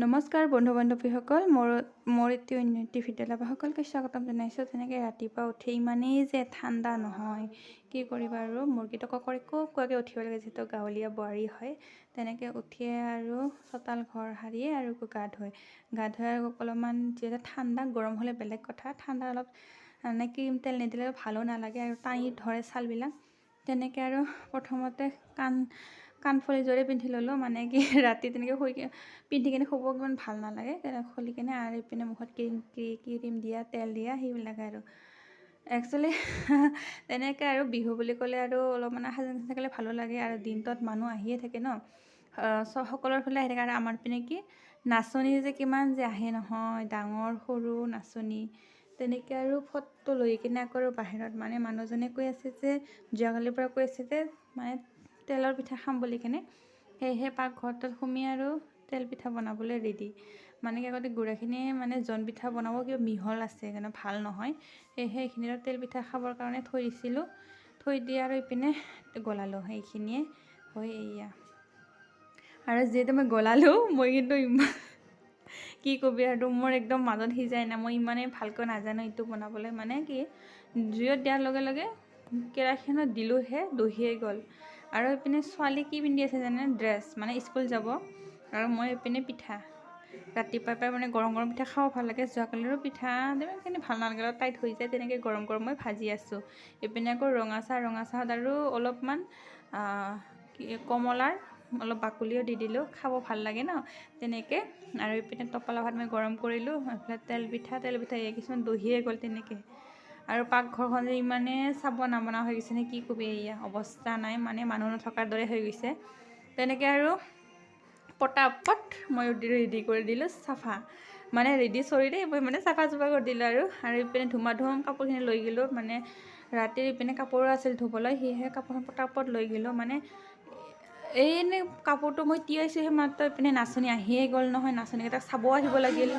নমস্কাৰ বন্ধু বান্ধৱীসকল, মোৰ এটি অন্য এটি ভিডিঅ'লৈ সকলোকে স্বাগতম জনাইছোঁ। তেনেকৈ ৰাতিপুৱা উঠি ইমানেই যে ঠাণ্ডা নহয়, কি কৰিবা আৰু মুৰ্গীটো কোৱাকৈ উঠিব লাগে, যিহেতু গাঁৱলীয়া বোৱাৰী হয়। তেনেকৈ উঠিয়ে আৰু চোতাল ঘৰ সাৰিয়ে আৰু গা ধুই আৰু অলপমান যিহেতু ঠাণ্ডা, গৰম হ'লে বেলেগ কথা, ঠাণ্ডা অলপ মানে ক্ৰীম তেল নিদিলে ভালো নালাগে আৰু টানি ধৰে ছালবিলাক। তেনেকৈ আৰু প্ৰথমতে কাণফুলি জোৰে পিন্ধি ল'লোঁ, মানে কি ৰাতি তেনেকৈ পিন্ধি কিনে শুব ইমান ভাল নালাগে। খুলি কিনে আৰু ইপিনে মুখত ক্ৰীম দিয়া, তেল দিয়া, সেইবিলাক আৰু একচুৱেলি তেনেকৈ আৰু বিহু বুলি ক'লে আৰু অলপমান সাজি থাকিলে ভালো লাগে আৰু দিনটোত মানুহ আহিয়ে থাকে ন, সকলোৰ ফালে আহি থাকে। আৰু আমাৰ পিনে কি নাচনী যে কিমান যে আহে নহয়, ডাঙৰ সৰু নাচনী। তেনেকৈ আৰু ফটো লৈ কিনে আকৌ বাহিৰত মানে মানুহজনে কৈ আছে যে যোৱাকালিৰ পৰা কৈ আছে যে মানে তেলৰ পিঠা খাম বুলি কিনে, সেয়েহে পাকঘৰটোত সোমি আৰু তেল পিঠা বনাবলৈ ৰেডি। মানে কি আগতে গুড়াখিনি মানে জন পিঠা বনাব কিবা মিহল আছে, কিন্তু ভাল নহয়, সেয়েহে এইখিনি তেল পিঠা খাবৰ কাৰণে থৈ দিছিলোঁ। থৈ দি আৰু ইপিনে গলালোঁ, সেইখিনিয়ে হৈ এয়া। আৰু যিহেতু মই গলালোঁ, মই কিন্তু ইমান কি কবি আৰু মোৰ একদম মাজত সিজাই না, মই ইমানেই ভালকৈ নাজানো এইটো বনাবলৈ। মানে কি জুইত দিয়াৰ লগে লগে কেৰাহীখনত দিলোঁহে দহিয়ে গ'ল। আৰু এইপিনে ছোৱালী কি পিন্ধি আছে জানে, ড্ৰেছ, মানে স্কুল যাব। আৰু মই এইপিনে পিঠা, ৰাতিপুৱাৰ পৰা মানে গৰম গৰম পিঠা খাব ভাল লাগে। যোৱাকালিৰো পিঠা তেনেকৈ ভাল নালাগে, টাইট হৈ যায়। তেনেকৈ গৰম গৰম মই ভাজি আছোঁ। এইপিনে আকৌ ৰঙা চাহত আৰু অলপমান কমলাৰ অলপ বাকলিও দি দিলোঁ, খাব ভাল লাগে ন তেনেকৈ। আৰু এইপিনে টোপোলা ভাত মই গৰম কৰিলোঁ, এইফালে তেল পিঠা কিছুমান দহিয়ে গ'ল তেনেকৈ। আৰু পাকঘৰখন যে ইমানে চাব নবনা হৈ গৈছে নে, কি কবি, এয়া অৱস্থা নাই, মানে মানুহ নথকাৰ দৰে হৈ গৈছে। তেনেকৈ আৰু পটাপট মই ৰেডি কৰি দিলোঁ চাফা, মানে ৰেডি চৰি দেই, মই মানে চাফা কৰি দিলোঁ। আৰু ইপিনে ধুম কাপোৰখিনি লৈ গ'লোঁ, মানে ৰাতিৰ ইপিনে কাপোৰো আছিল ধুবলৈ, সেয়েহে কাপোৰখন পটাপট লৈ গ'লোঁ। মানে এনেই কাপোৰটো মই তিয়াইছোঁ, সেই মাত্ৰ ইপিনে নাচনী আহিয়ে গ'ল নহয়, নাচনীকেইটাক চাব আহিব লাগিল।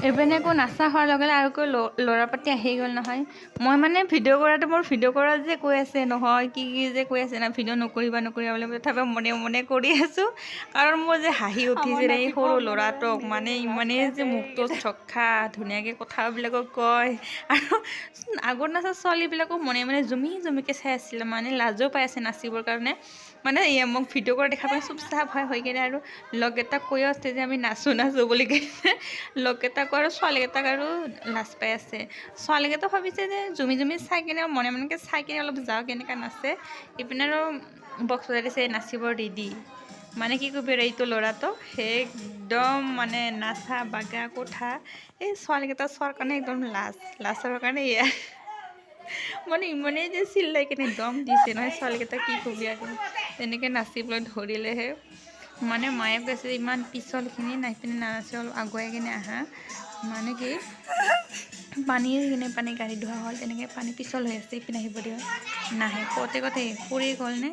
এইপিনে আকৌ নাচা হোৱাৰ লগে লগে আৰু ল'ৰা পাতি আহি গ'ল নহয়। মই মানে মোৰ ভিডিঅ' কৰা যে কৈ আছে নহয়, কি যে কৈ আছে না, ভিডিঅ' নকৰিবা বুলি, তথাপিও মনে মনে কৰি আছোঁ। কাৰণ মোৰ যে হাঁহি উঠিছে এই সৰু ল'ৰাটোক, মানে ইমানেই যে মুখটো চখা ধুনীয়াকৈ কথাবিলাকক কয়। আৰু আগত নাচা ছোৱালীবিলাকো মনে মনে জুমিকৈ চাই আছিলে, মানে লাজো পাই আছে নাচিবৰ কাৰণে। মানে মোক ভিডিঅ' কৰা দেখা পাই চুপচাপ হৈ কিনে আৰু লগকেইটাক কৈ আছে যে আমি নাচোঁ বুলি কিনে, লগকেইটাকো আৰু ছোৱালীকেইটাক আৰু লাজ পাই আছে। ছোৱালীকেইটা ভাবিছে যে জুমি চাই কিনে মনে মনেকৈ চাই কিনে অলপ যাওঁ কেনেকৈ নাচে। ইপিনে আৰু বক্স বজাই দিছে, নাচিব ৰেডি। মানে কি কবি আৰু এইটো ল'ৰাটো একদম মানে নাচা বাগা কোঠা, এই ছোৱালীকেইটা চোৱাৰ কাৰণে একদম লাজৰ কাৰণে এয়া মানে ইমানেই যে চিল্লাই কিনে দম দিছে নহয় ছোৱালীকেইটা, কি কবি আৰু। তেনেকৈ নাচিবলৈ ধৰিলেহে মানে মায়ে কৈছে ইমান পিছলখিনি নাই পিনে নানাচি অলপ আগুৱাই কিনে আহা। মানে কি পানী গাড়ী ধোৱা হ'ল, তেনেকৈ পানী পিছল হৈ আছে, ইপিনে আহিব দিয়া নাহে, কওঁতে পৰি গ'ল নে।